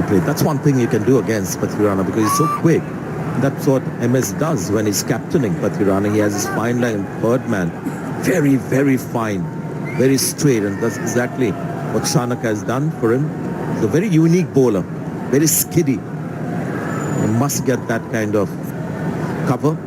play. That's one thing you can do against Pathirana because he's so quick. That's what MS does when he's captaining Pathirana. He has his fine line third man. Very, very fine. Very straight. And that's exactly what Shanaka has done for him. He's a very unique bowler. Very skiddy. You must get that kind of cover.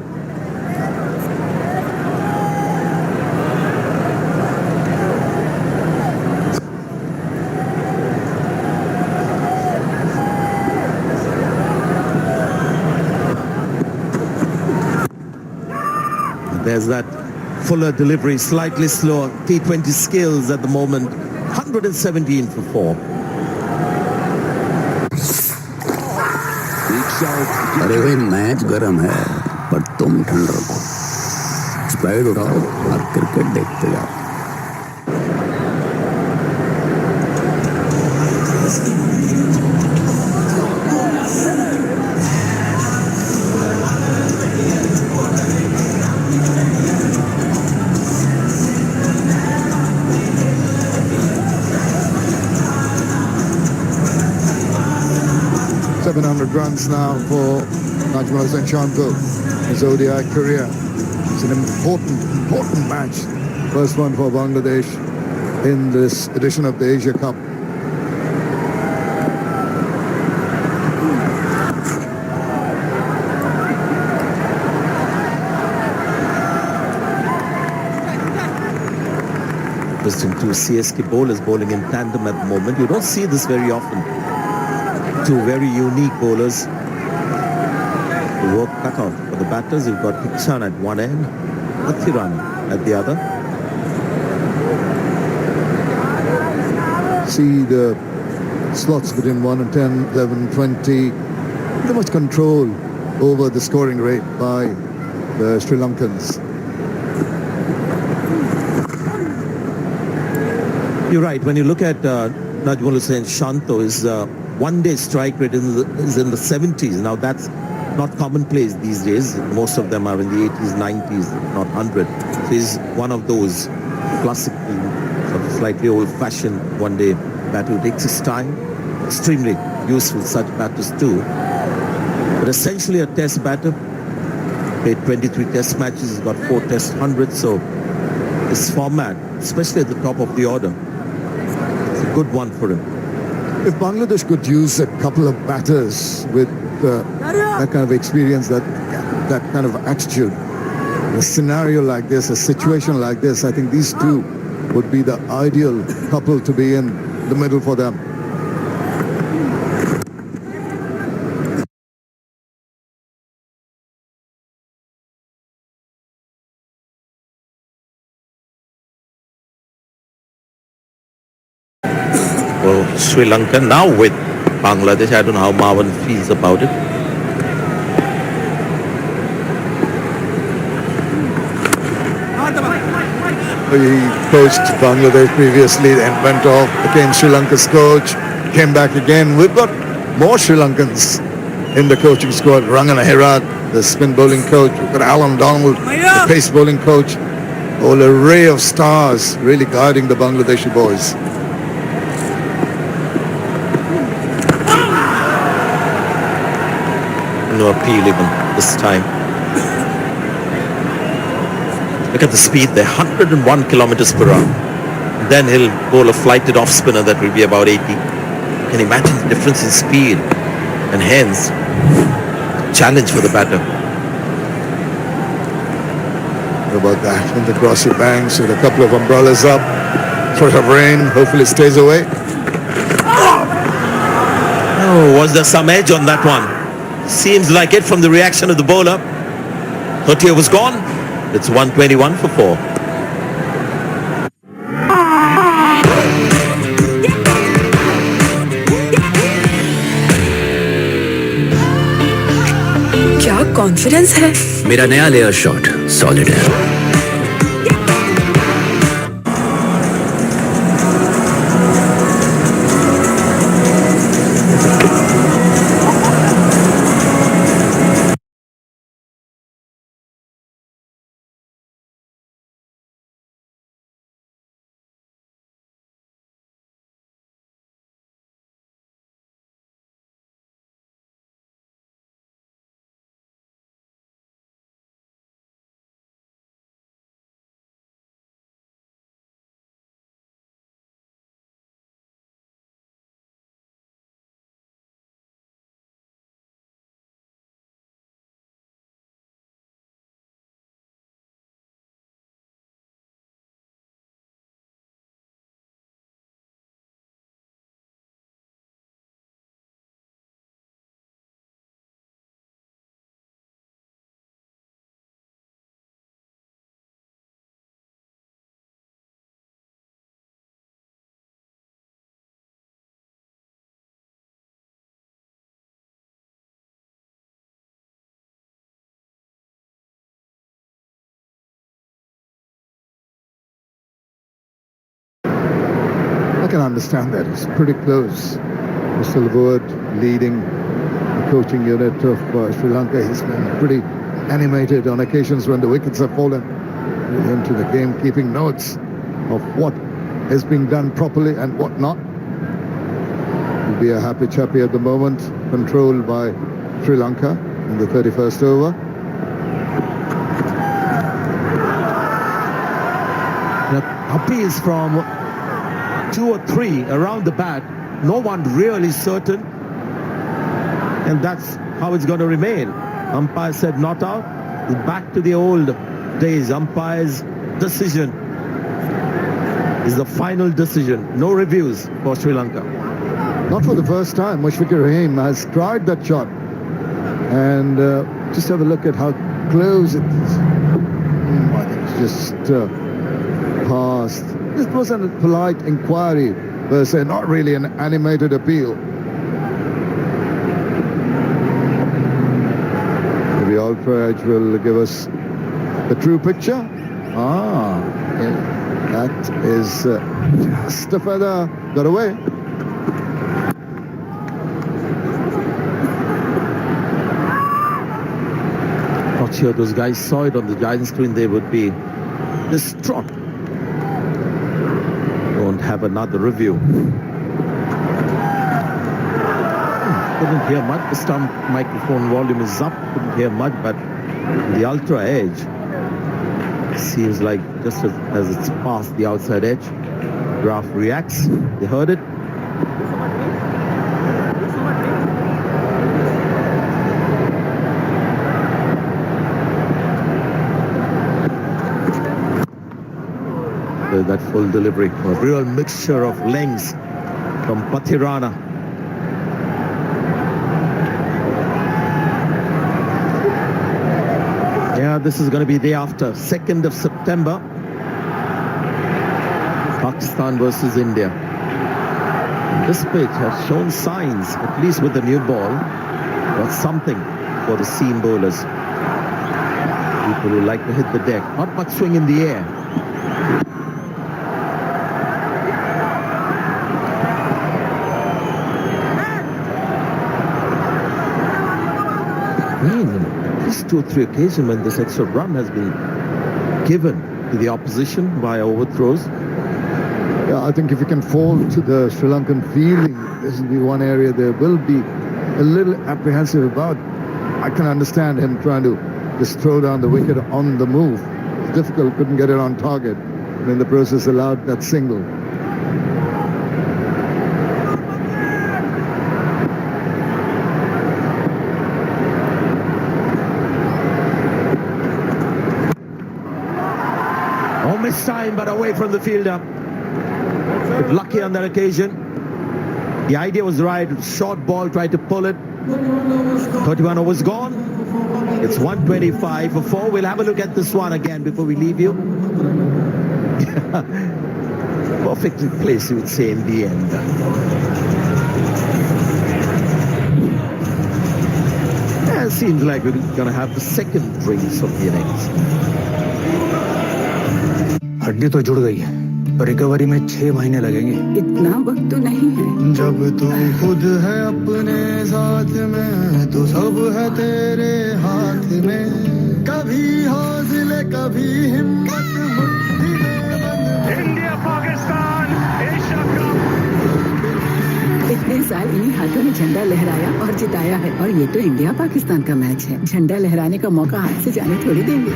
There's that fuller delivery, slightly slower. T20 skills at the moment. 117 for 4. अरे भाई match गरम है पर तुम ठंड रखो स्प्राइड उठाओ और क्रिकेट देखते जाओ Runs now for Najmul Enchanto, his ODI career. It's an important match. First one for Bangladesh in this edition of the Asia Cup. Interesting, two CSK bowlers bowling in tandem at the moment. You don't see this very often. Two very unique bowlers. The work cut out for the batters. You've got Theekshana at one end, Pathirana at the other. See the slots between 1 and 10, 11, 20. Pretty much control over the scoring rate by the Sri Lankans. You're right. When you look at Najmul Enchanto, his one-day strike rate is in the 70s. Now that's not commonplace these days. Most of them are in the 80s, 90s, not 100. So he's one of those classic, sort of slightly old-fashioned one-day batter who takes his time. Extremely useful, such batters too. But essentially a test batter. Played 23 test matches. He's got 4 test hundreds. So this format, especially at the top of the order, it's a good one for him. If Bangladesh could use a couple of batters with that kind of experience, that kind of attitude, a scenario like this, a situation like this, I think these two would be the ideal couple to be in the middle for them. Well, Sri Lanka now with Bangladesh. I don't know how Marwan feels about it. He coached Bangladesh previously, then went off, became Sri Lanka's coach, came back again. We've got more Sri Lankans in the coaching squad. Rangana Herat, the spin bowling coach. We've got Alan Donald, the pace bowling coach. Whole array of stars really guiding the Bangladeshi boys. No appeal even this time. Look at the speed there, 101 kilometers per hour. Then he'll bowl a flighted off spinner that will be about 80. Can you imagine the difference in speed? And hence, challenge for the batter. How about that? In the grassy banks with a couple of umbrellas up. Sort of rain, hopefully stays away. Oh, was there some edge on that one? Seems like it from the reaction of the bowler. Hotia was gone. It's 121 for 4. क्या confidence है मेरा नया layer shot solid है can understand that. It's pretty close. Mr. Levert leading the coaching unit of Sri Lanka. He's been pretty animated on occasions when the wickets have fallen. Into the game, keeping notes of what is being done properly and what not. Will be a happy chappy at the moment, controlled by Sri Lanka in the 31st over. Appeals from 2 or 3 around the bat. No one really certain. And that's how it's going to remain. Umpire said not out. Back to the old days. Umpire's decision is the final decision. No reviews for Sri Lanka. Not for the first time. Mushfiqur Rahim has tried that shot. And just have a look at how close it is. I think it's just past. This wasn't a polite inquiry per se, not really an animated appeal. Maybe Ultra Edge will give us the true picture. That is just a feather got away. Not sure those guys saw it on the giant screen. They would be distraught. Won't have another review. Couldn't hear much. The stump microphone volume is up. Couldn't hear much, but the Ultra Edge seems like just as it's past the outside edge, graph reacts. They heard it. That full delivery, a real mixture of lengths from Pathirana. Yeah, this is going to be day after, 2nd of September. Pakistan versus India. This pitch has shown signs, at least with the new ball, got something for the seam bowlers. People who like to hit the deck. Not much swing in the air. At least 2 or 3 occasions when this extra run has been given to the opposition by overthrows. Yeah, I think if you can fall to the Sri Lankan feeling, this will be one area they will be a little apprehensive about. I can understand him trying to just throw down the wicket on the move. It's difficult, couldn't get it on target, and in the process allowed that single. Missed time, but away from the fielder. But lucky on that occasion. The idea was right. Short ball, tried to pull it. 31 overs gone. It's 125 for 4. We'll have a look at this one again before we leave you. Perfectly placed, you would say, in the end. Yeah, it seems like we're going to have the second drinks of the innings. हड्डी तो जुड़ गई है, पर recovery में 6 महीने लगेंगे। इतना वक्त तो नहीं है। जब तू खुद है अपने साथ में, तो सब है तेरे हाथ में। कभी हौसले, कभी हिम्मत, मुट्ठी में बंद। India Pakistan Asia cup. इतने साल इन्हीं हाथों में झंडा लहराया और जिताया है, और ये तो इंडिया पाकिस्तान का मैच है। झंडा लहराने का मौका हाथ से जाने थोड़ी देंगे।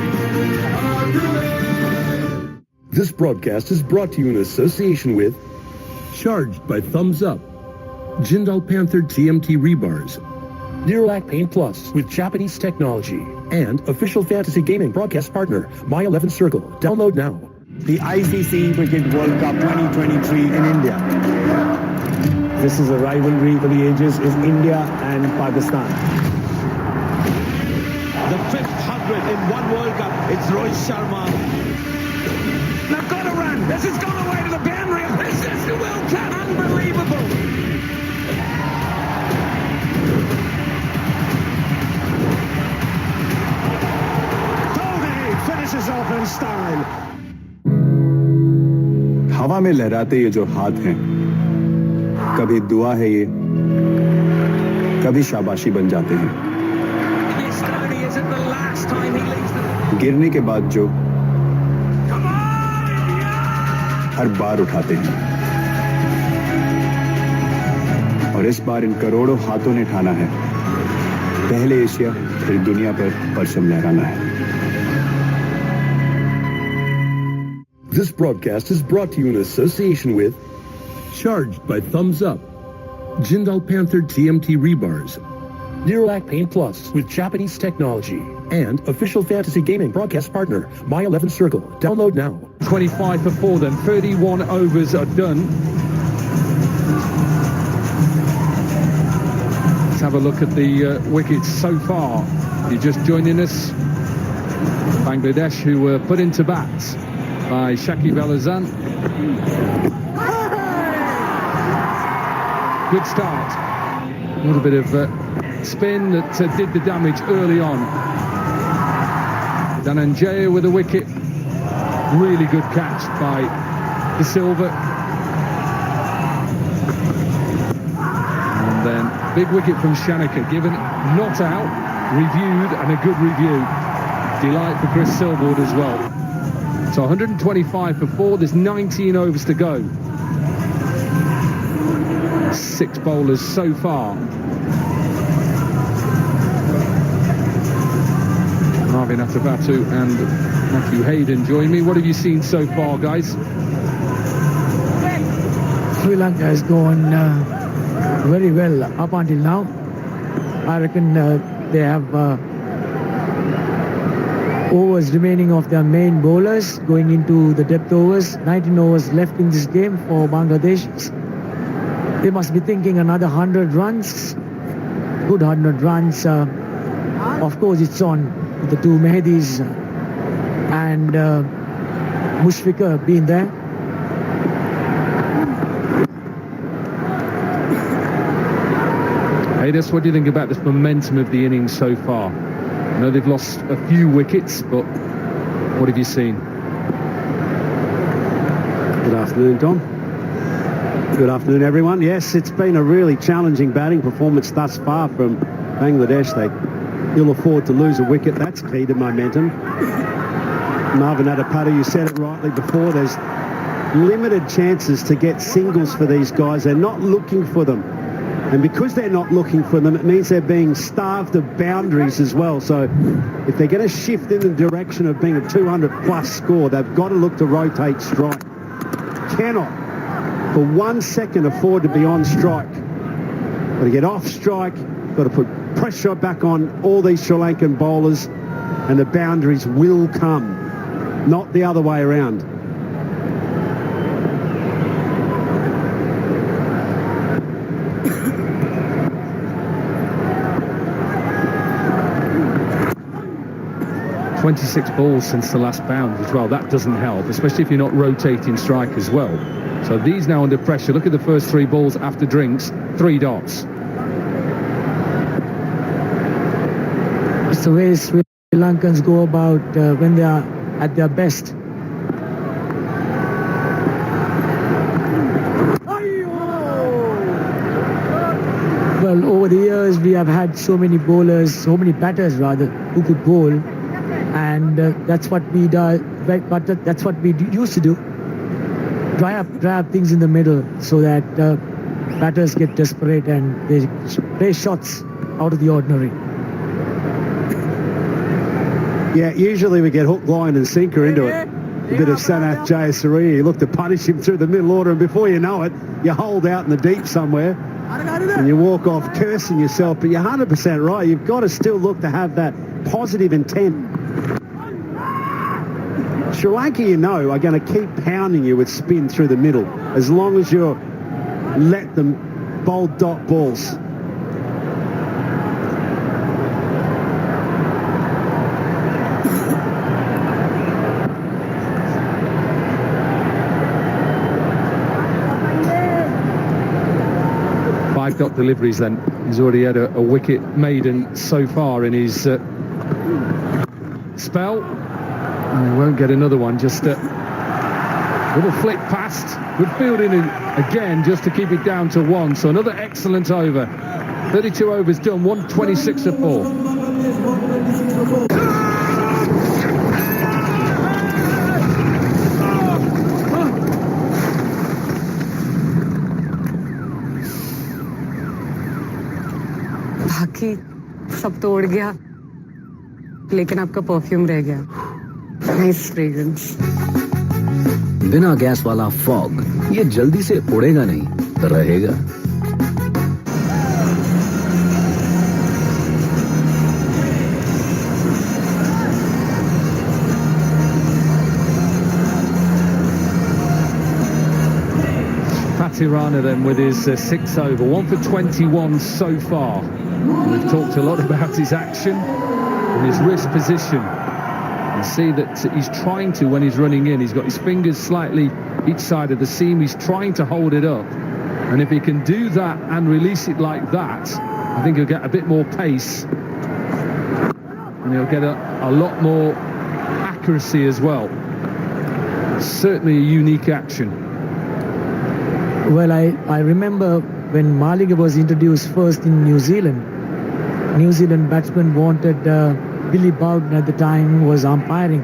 This broadcast is brought to you in association with Charged by Thumbs Up, Jindal Panther TMT Rebars, Neuralac Paint Plus with Japanese technology, and official fantasy gaming broadcast partner, My 11 Circle. Download now. The ICC Cricket World Cup 2023 in India. This is a rivalry for the ages, is India and Pakistan. The 5th 100 in one World Cup. It's Rohit Sharma. Now got a run. This has gone away to the boundary. This is the World Cup. Unbelievable. Tony finishes off in style. हवा में लहराते ये जो हाथ हैं, कभी दुआ है ये, कभी शाबाशी बन जाते हैं। गिरने के बाद जो हर बार उठाते हैं, और इस बार इन करोड़ों हाथों ने ठाना है, पहले एशिया फिर दुनिया पर परचम लहराना है। This broadcast is brought to you in association with Charged by Thumbs Up, Jindal Panther TMT Rebars, Wellalage Paint Plus with Japanese technology, and official fantasy gaming broadcast partner, My 11 Circle. Download now. 25 for 4 then. 31 overs are done. Let's have a look at the wickets so far. You're just joining us. Bangladesh, who were put into bat by Shakib Al Hasan. Good start. A little bit of spin that did the damage early on. Dhananjaya with a wicket. Really good catch by Silva. And then big wicket from Shanaka, given not out, reviewed, and a good review. Delight for Chris Silva as well. So 125 for 4, there's 19 overs to go. 6 bowlers so far. Marvin Atabatu and Matthew Hayden join me. What have you seen so far, guys? Sri Lanka has gone very well up until now. I reckon they have overs remaining of their main bowlers going into the depth overs. 19 overs left in this game for Bangladesh. They must be thinking another 100 runs. Good 100 runs. Of course, it's on the two Mendis and Mushfiqur being there. Hey, what do you think about this momentum of the innings so far? I know they've lost a few wickets, but what have you seen? Good afternoon, Tom. Good afternoon, everyone. Yes, it's been a really challenging batting performance thus far from Bangladesh. They ill afford to lose a wicket. That's key to momentum. Marvin Atabatu, you said it rightly before, there's limited chances to get singles for these guys. They're not looking for them. And because they're not looking for them, it means they're being starved of boundaries as well. So if they're going to shift in the direction of being a 200-plus score, they've got to look to rotate strike. Cannot, for 1 second, afford to be on strike. Got to get off strike, got to put pressure back on all these Sri Lankan bowlers, and the boundaries will come, not the other way around. .26 balls since the last bound as well. That doesn't help, especially if you're not rotating strike as well. So these now under pressure. Look at the first 3 balls after drinks, 3 dots. It's the way Sri Lankans go about when they are at their best. Well, over the years we have had so many bowlers, so many batters rather, who could bowl. And that's what we do. But that's what we used to do. Dry up things in the middle so that batters get desperate and they play shots out of the ordinary. Yeah, usually we get hook, line and sinker into it. A bit of Sanath Jayasuriya. You look to punish him through the middle order, and before you know it, you hold out in the deep somewhere and you walk off cursing yourself. But you're 100% right. You've got to still look to have that positive intent. Sri Lanka, you know, are going to keep pounding you with spin through the middle as long as you let them bowl dot balls. Five dot deliveries then. He's already had a wicket maiden so far in his spell. And he won't get another one, just Little flick past, good fielding in again just to keep it down to 1. So another excellent over. 32 overs done, 126 for 4. बाकी सब तो उड़ गया, लेकिन आपका perfume रह गया. Nice fragrance. बिना गैस वाला फॉग ये जल्दी से उड़ेगा नहीं, रहेगा. Pathirana then with his 6th over, 1 for 21 so far. We've talked a lot about his action and his wrist position. And see that he's trying to, when he's running in, he's got his fingers slightly each side of the seam. He's trying to hold it up. And if he can do that and release it like that, I think he'll get a bit more pace. And he'll get a lot more accuracy as well. Certainly a unique action. Well, I remember when Maliga was introduced first in New Zealand. New Zealand batsman wanted Billy Bowden at the time, who was umpiring.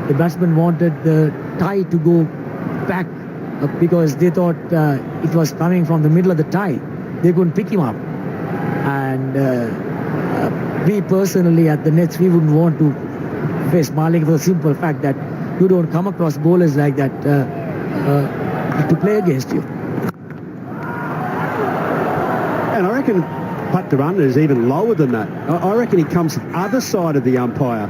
The batsman wanted the tie to go back because they thought it was coming from the middle of the tie. They couldn't pick him up. And we personally at the nets, we wouldn't want to face Maliga for the simple fact that you don't come across bowlers like that to play against you. And I reckon Pathirana is even lower than that. I reckon he comes to the other side of the umpire.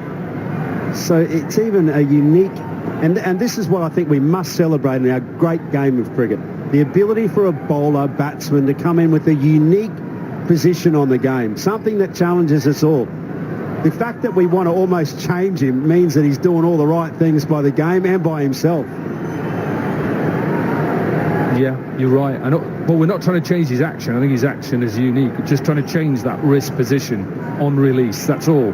So it's even a unique, and this is what I think we must celebrate in our great game of cricket. The ability for a bowler, batsman to come in with a unique position on the game, something that challenges us all. The fact that we want to almost change him means that he's doing all the right things by the game and by himself. Yeah, you're right. But we're not trying to change his action. I think his action is unique. We're just trying to change that wrist position on release. That's all.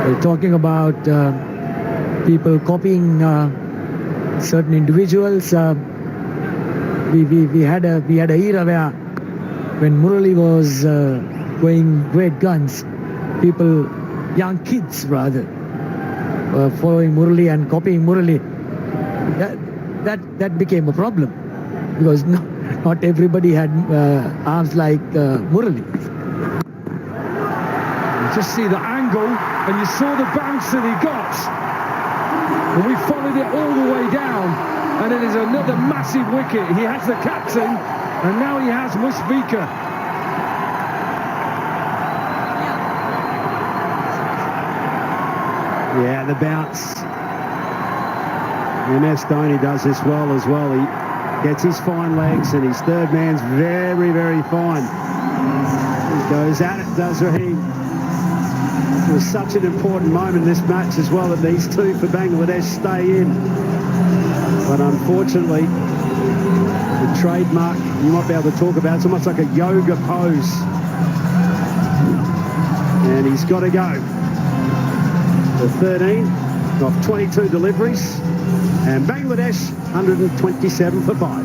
We're talking about people copying certain individuals. We had a era where when Murali was going great guns, people, young kids rather, following Murali and copying Murali. That became a problem because not everybody had arms like Murali. You just see the angle and you saw the bounce that he got. And we followed it all the way down. And it is another massive wicket. He has the captain and now he has Mushfiqur. Yeah, the bounce. MS Dhoni does this well as well. He gets his fine legs and his third man's very, very fine. He goes at it, does Rahim. It was such an important moment in this match as well that these two for Bangladesh stay in. But unfortunately, the trademark you might be able to talk about, it's almost like a yoga pose. And he's got to go. The 13 of 22 deliveries, and Bangladesh 127 for 5.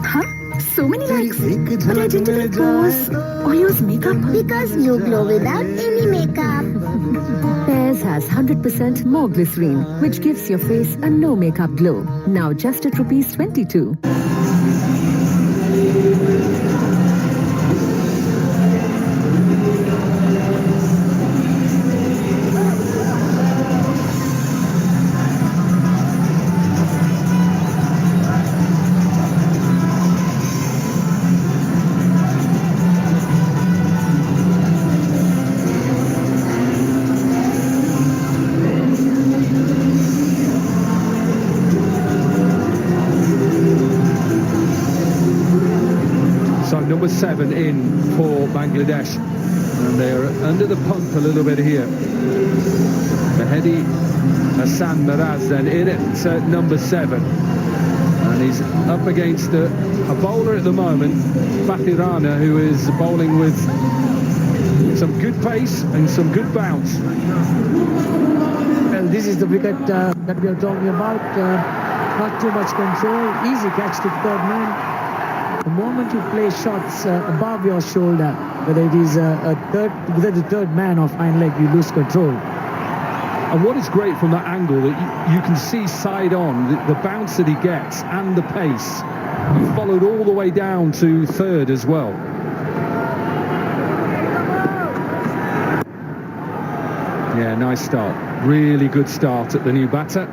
Huh? So many likes. But I didn't even pose or use makeup. Because you glow without any makeup. Pears has 100% more glycerine, which gives your face a no makeup glow. Now just at ₹22. Number 7 in for Bangladesh, and they're under the pump a little bit here. Mahedi Hassan Miraz then in at number 7, and he's up against a bowler at the moment, Pathirana, who is bowling with some good pace and some good bounce. Well, this is the wicket that we are talking about. Not too much control, easy catch to third man. The moment you play shots above your shoulder, whether it is whether the third man or fine leg, you lose control. And what is great from that angle, that you can see side on, the bounce that he gets and the pace. He followed all the way down to third as well. Yeah, nice start. Really good start at the new batter.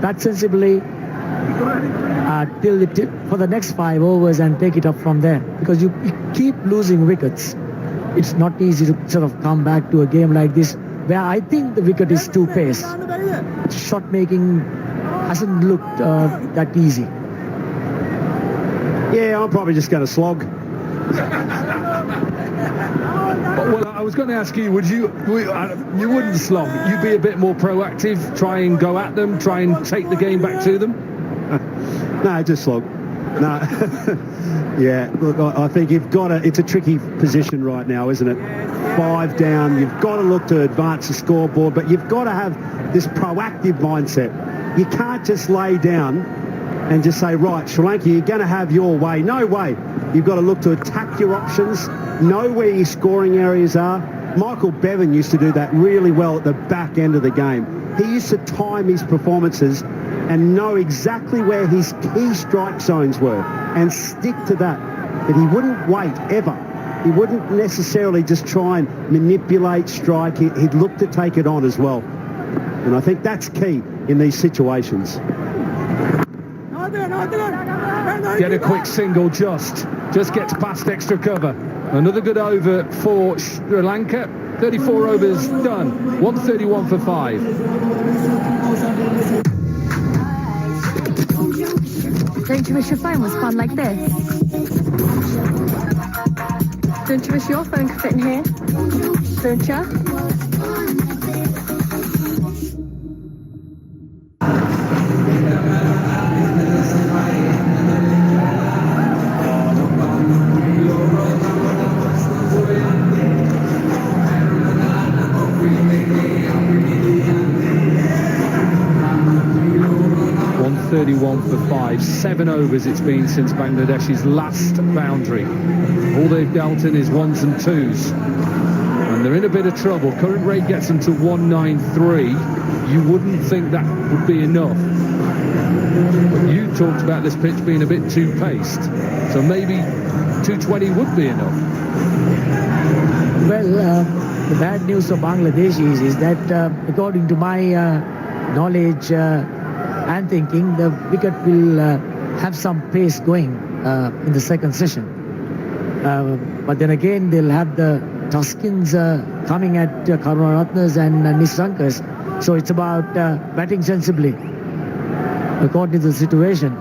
Bat sensibly till the tip for the next 5 overs and take it up from there, because you keep losing wickets. It's not easy to sort of come back to a game like this where I think the wicket is too pace. Shot making hasn't looked that easy. Yeah, I'm probably just going to slog. Well, I was going to ask you, you wouldn't slog. You'd be a bit more proactive, try and go at them, try and take the game back to them? No, just slog. No. Yeah, look, I think you've got to, it's a tricky position right now, isn't it? 5 down, you've got to look to advance the scoreboard, but you've got to have this proactive mindset. You can't just lay down and just say, right, Sri Lanka, you're going to have your way. No way. You've got to look to attack your options, know where your scoring areas are. Michael Bevan used to do that really well at the back end of the game. He used to time his performances and know exactly where his key strike zones were and stick to that. But he wouldn't wait, ever. He wouldn't necessarily just try and manipulate strike. He'd look to take it on as well. And I think that's key in these situations. Get a quick single, just gets past extra cover. Another good over for Sri Lanka. 34 overs done. 131 for 5. Don't you wish your phone was fun like this? Don't you wish your phone could fit in here? Don't you? 131 for 5. 7 overs it's been since Bangladesh's last boundary. All they've dealt in is 1s and 2s. And they're in a bit of trouble. Current rate gets them to 193. You wouldn't think that would be enough. But you talked about this pitch being a bit too paced. So maybe 220 would be enough. Well, the bad news for Bangladeshis is that, according to my knowledge and thinking, the wicket will have some pace going in the second session. But then again, they'll have the Tuskins coming at Karunaratnes and Nissankas. So it's about batting sensibly, according to the situation.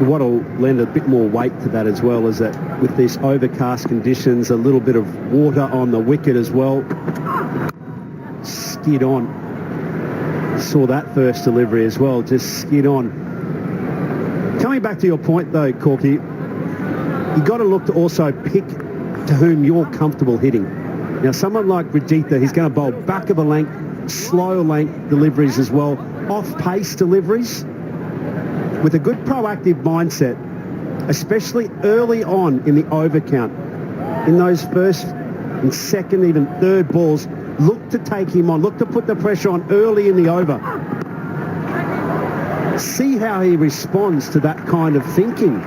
What'll lend a bit more weight to that as well is that with these overcast conditions, a little bit of water on the wicket as well. Skid on. Saw that first delivery as well, just skid on. Coming back to your point though, Corky, you've got to look to also pick to whom you're comfortable hitting. Now someone like Rajitha, he's going to bowl back of a length, slow length deliveries as well, off-pace deliveries, with a good proactive mindset, especially early on in the over count. In those first and second, even third balls, look to take him on, look to put the pressure on early in the over. See how he responds to that kind of thinking.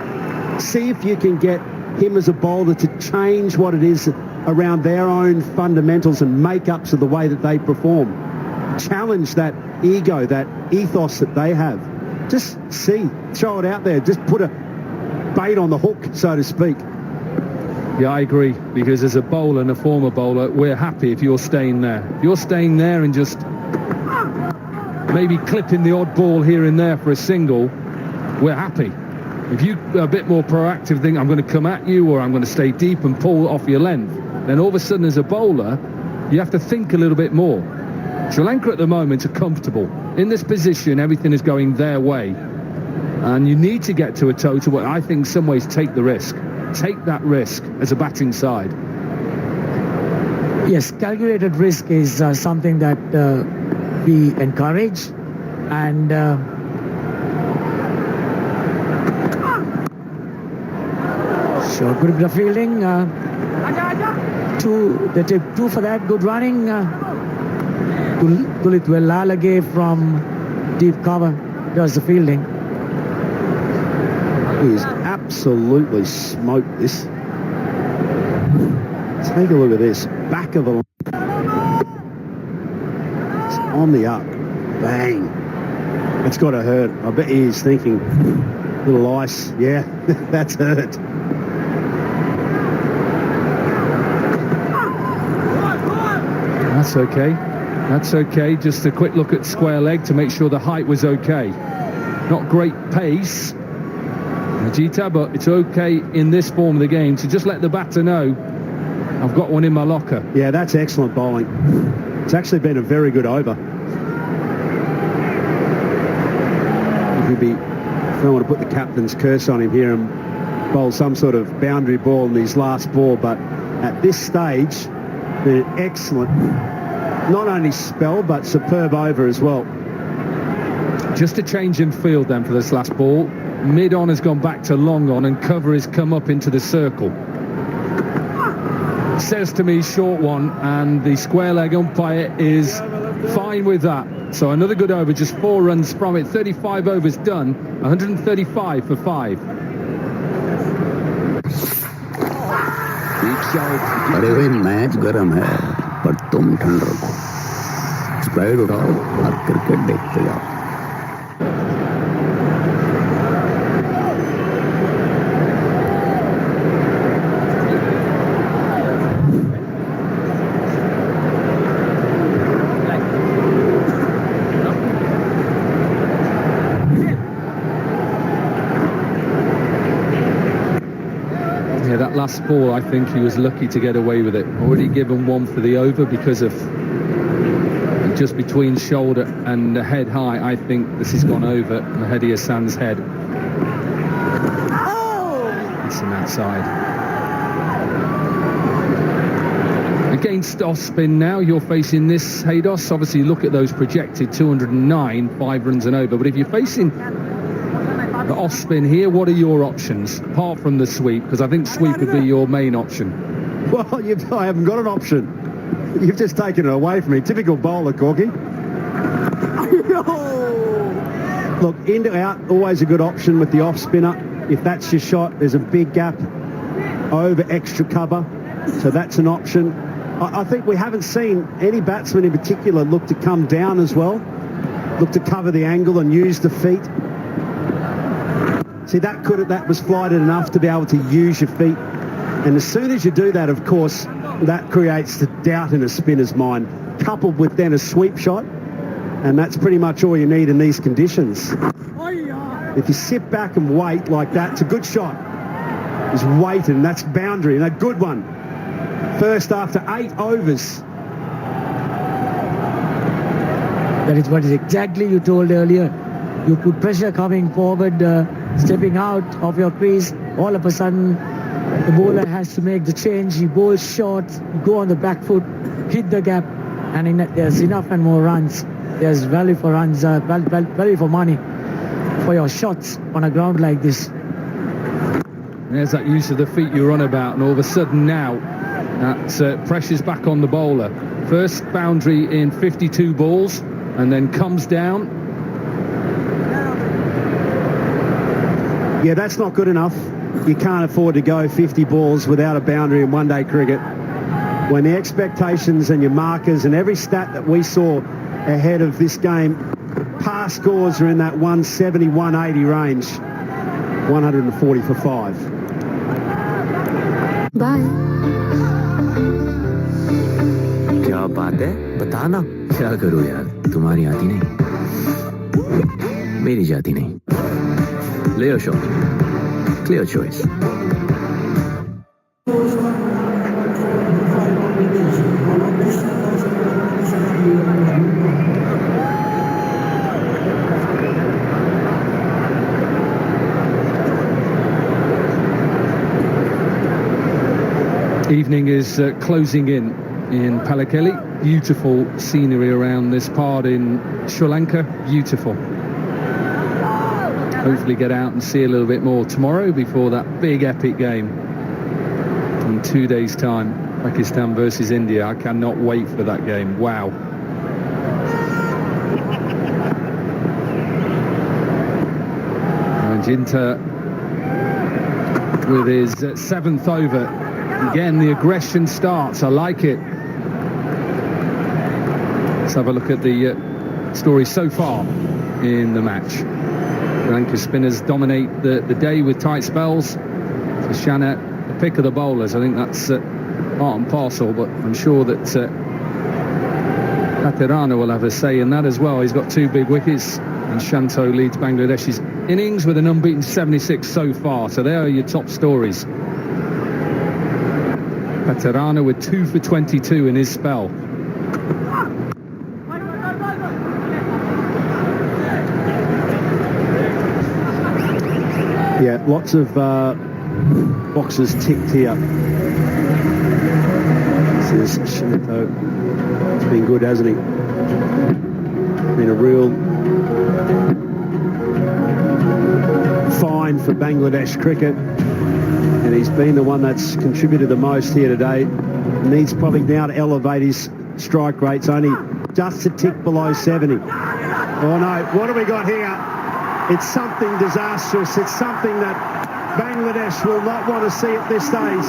See if you can get him as a bowler to change what it is around their own fundamentals and make-ups of the way that they perform. Challenge that ego, that ethos that they have. Just see, throw it out there, just put a bait on the hook, so to speak. Yeah, I agree, because as a bowler and a former bowler, we're happy if you're staying there. If you're staying there and just maybe clipping the odd ball here and there for a single, we're happy. If you're a bit more proactive, think I'm going to come at you or I'm going to stay deep and pull off your length, then all of a sudden as a bowler, you have to think a little bit more. Sri Lanka at the moment are comfortable. In this position, everything is going their way. And you need to get to a total where I think in some ways take the risk. Take that risk as a batting side. Yes, calculated risk is something that we encourage. And sure, good bit of fielding. They take 2 for that. Good running. Dunith Wellalage from deep cover does the fielding. He's absolutely smoked this. Take a look at this. Back of the... It's on the up. Bang. It's got to hurt. I bet he's thinking, little ice. Yeah, that's hurt. That's okay. That's okay. Just a quick look at square leg to make sure the height was okay. Not great pace, Rajitha, but it's okay in this form of the game to just let the batter know, I've got one in my locker. Yeah, that's excellent bowling. It's actually been a very good over. If I want to put the captain's curse on him here and bowl some sort of boundary ball in his last ball, but at this stage, an excellent, not only spell, but superb over as well. Just a change in field then for this last ball. Mid-on has gone back to long on and cover has come up into the circle. Says to me short one, and the square leg umpire is fine with that. So another good over, just 4 runs from it. 35 overs done, 135 for 5. अरे भाई match गरम है पर तुम ठंड रखो स्प्राइड उठाओ और क्रिकेट देखते जाओ Last ball, I think he was lucky to get away with it. Already given 1 for the over because of just between shoulder and the head high. I think this has gone over Maheesh Hassan's head. It's on that side. against off spin now. You're facing this Haydos. Obviously, look at those projected 209, 5 runs and over. But if you're facing the off spin here, what are your options apart from the sweep? Because I think sweep would be your main option. Well, I haven't got an option. You've just taken it away from me. Typical bowler, Corky. Look, in to out, always a good option with the off spinner. If that's your shot, there's a big gap over extra cover, so that's an option. I think we haven't seen any batsman in particular look to come down as well, look to cover the angle and use the feet. See, that was flighted enough to be able to use your feet, and as soon as you do that, of course, that creates the doubt in a spinner's mind, coupled with then a sweep shot, and that's pretty much all you need in these conditions. If you sit back and wait like that, it's a good shot. Just wait, and that's boundary, and a good one. First after 8 overs. That is what is exactly you told earlier. You put pressure coming forward, stepping out of your crease. All of a sudden, the bowler has to make the change. He bowls short, you go on the back foot, hit the gap, and there's enough and more runs. There's value for runs, value for money for your shots on a ground like this. There's that use of the feet you're on about, and all of a sudden now that pressure's back on the bowler. First boundary in 52 balls, and then comes down. Yeah, that's not good enough. You can't afford to go 50 balls without a boundary in one-day cricket. When the expectations and your markers and every stat that we saw ahead of this game, past scores are in that 170, 180 range. 140 for 5. Bye. क्या बात है बताना क्या करूं यार तुम्हारी आती नहीं मेरी जाती नहीं ले लो shot clear choice Evening is closing in Palakelli. Beautiful scenery around this part in Sri Lanka. Beautiful. Hopefully get out and see a little bit more tomorrow before that big epic game in 2 days' time. Pakistan versus India. I cannot wait for that game. Wow. Rajitha with his 7th over. Again, the aggression starts. I like it. Let's have a look at the story so far in the match. Sri Lanka spinners dominate the day with tight spells. Shana, the pick of the bowlers. I think that's part and parcel, but I'm sure that Pathirana will have a say in that as well. He's got 2 big wickets, and Shanto leads Bangladesh's innings with an unbeaten 76 so far. So there are your top stories. Pathirana with 2 for 22 in his spell. Yeah, lots of boxes ticked here. This is Shanaka. It's been good, hasn't he? Been a real find for Bangladesh cricket. And he's been the one that's contributed the most here today. Needs probably now to elevate his strike rates, only just a tick below 70. Oh no, what have we got here? It's something disastrous. It's something that Bangladesh will not want to see at this stage.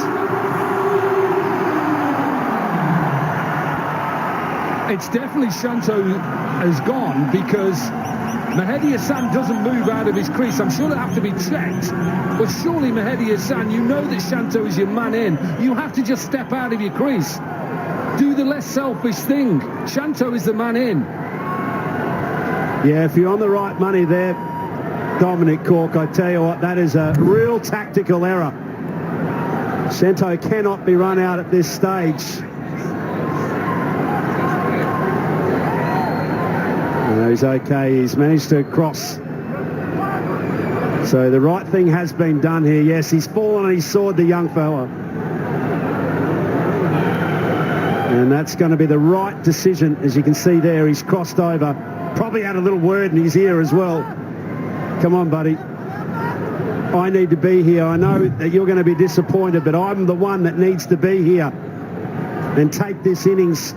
It's definitely Shanto has gone because Maheesh Hassan doesn't move out of his crease. I'm sure they'll have to be checked. But surely Maheesh Hassan, you know that Shanto is your man in. You have to just step out of your crease. Do the less selfish thing. Shanto is the man in. Yeah, if you're on the right money there, Dominic Cork, I tell you what, that is a real tactical error. Shanto cannot be run out at this stage. No, he's okay. He's managed to cross. So the right thing has been done here. Yes, he's fallen on his sword, the young fella. that's going to be the right decision. As you can see there, he's crossed over. Probably had a little word in his ear as well. Come on, buddy. I need to be here. I know that you're going to be disappointed, but I'm the one that needs to be here and take this innings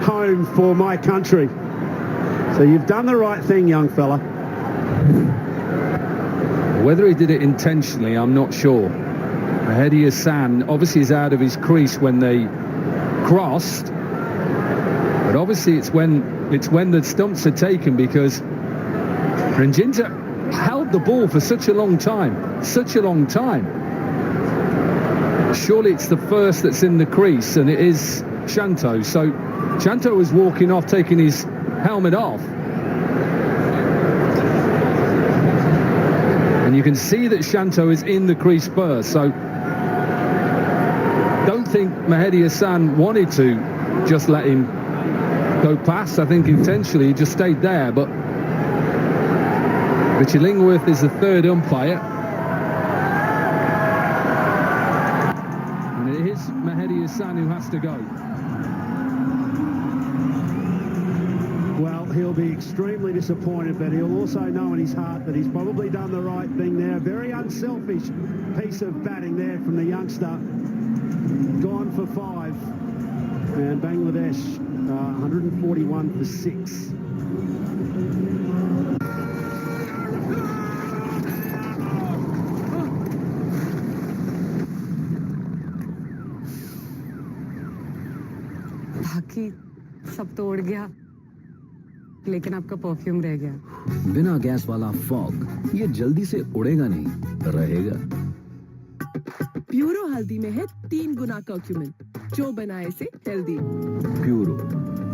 home for my country. So you've done the right thing, young fella. Whether he did it intentionally, I'm not sure. Maheesh Hassan obviously is out of his crease when they crossed, but obviously it's when the stumps are taken, because Rajitha held the ball for such a long time. Surely it's the first that's in the crease, and it is Shanto. So Shanto was walking off, taking his helmet off. And you can see that Shanto is in the crease first. So don't think Maheesh Hassan wanted to just let him go past. I think intentionally he just stayed there. But Richard Lingworth is the third umpire. And it is Maheesh Hassan who has to go. Well, he'll be extremely disappointed, but he'll also know in his heart that he's probably done the right thing there. A very unselfish piece of batting there from the youngster. Gone for 5. And Bangladesh 141 for 6. बाकी सब तो उड़ गया, लेकिन आपका perfume रह गया। बिना गैस वाला फॉग ये जल्दी से उड़ेगा नहीं, रहेगा। प्यूरो हल्दी में है 3 गुना कर्क्यूमिन, जो बनाए से हेल्दी। प्यूरो,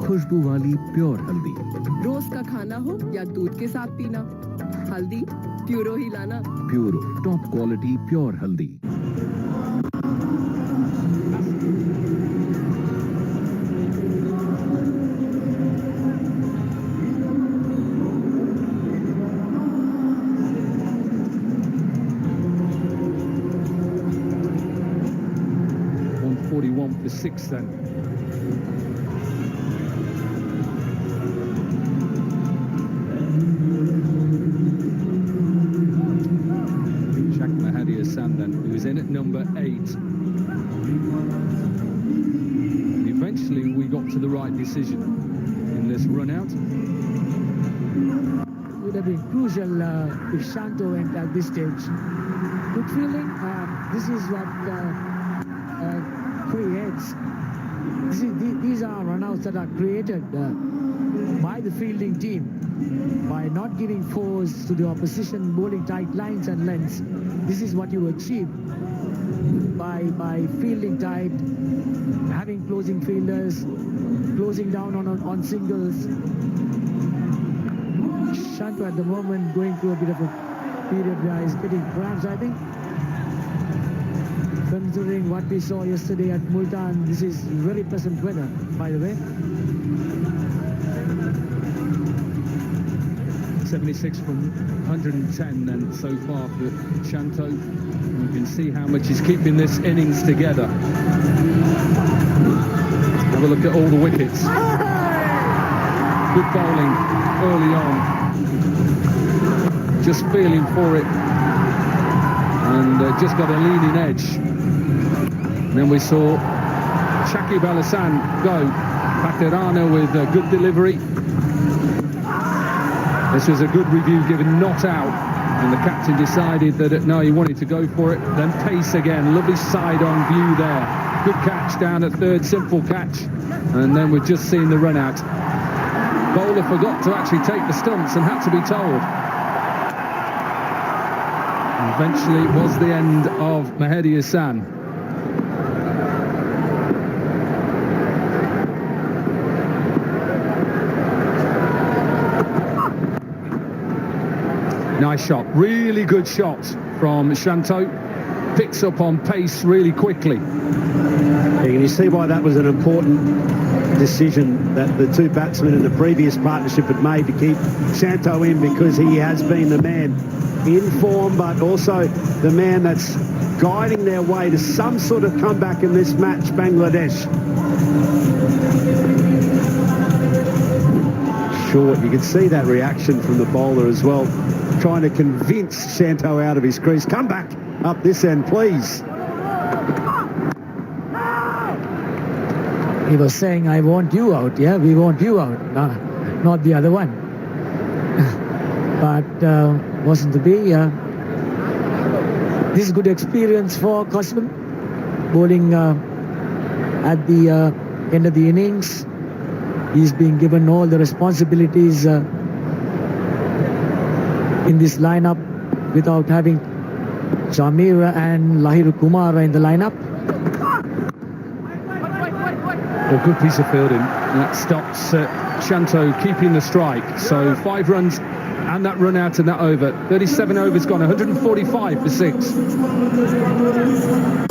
खुशबू वाली प्योर हल्दी। रोज का खाना हो या दूध के साथ पीना, हल्दी प्यूरो ही लाना। प्यूरो, टॉप क्वालिटी प्योर हल्दी। For 6 then. Check Maheesh Hassan then, who is in at number 8. And eventually we got to the right decision in this run out. It would have been crucial if Shanto went at this stage. Good feeling. This is what creates. These are runouts that are created by the fielding team by not giving force to the opposition, bowling tight lines and lengths. This is what you achieve by fielding tight, having closing fielders, closing down on singles. Shanto at the moment going through a bit of a period where he's getting cramps, I think. Considering what we saw yesterday at Multan, this is very pleasant weather, by the way. 76 from 110 then so far for Shanto. And you can see how much he's keeping this innings together. Have a look at all the wickets. Good bowling early on. Just feeling for it. And just got a leading edge. Then we saw Shakib Al Hassan go. Pathirana with a good delivery. This was a good review given, not out. And the captain decided that no, he wanted to go for it. Then pace again. Lovely side-on view there. Good catch down at third, simple catch. And then we've just seen the run out. Bowler forgot to actually take the stumps and had to be told. And eventually it was the end of Maheesh Hassan. Nice shot, really good shot from Shanto. Picks up on pace really quickly. Yeah, can you see why that was an important decision that the two batsmen in the previous partnership had made to keep Shanto in, because he has been the man in form, but also the man that's guiding their way to some sort of comeback in this match, Bangladesh. Short, you can see that reaction from the bowler as well, trying to convince Shanto out of his crease. Come back up this end, please. He was saying, I want you out, yeah? We want you out, not the other one. But wasn't to be. This is good experience for Kasun, bowling at the end of the innings. He's being given all the responsibilities in this lineup without having Chamira and Lahiru Kumara in the lineup. Well, good piece of fielding. That stops Shanto keeping the strike. So 5 runs and that run out in that over. 37 overs gone, 145 for 6.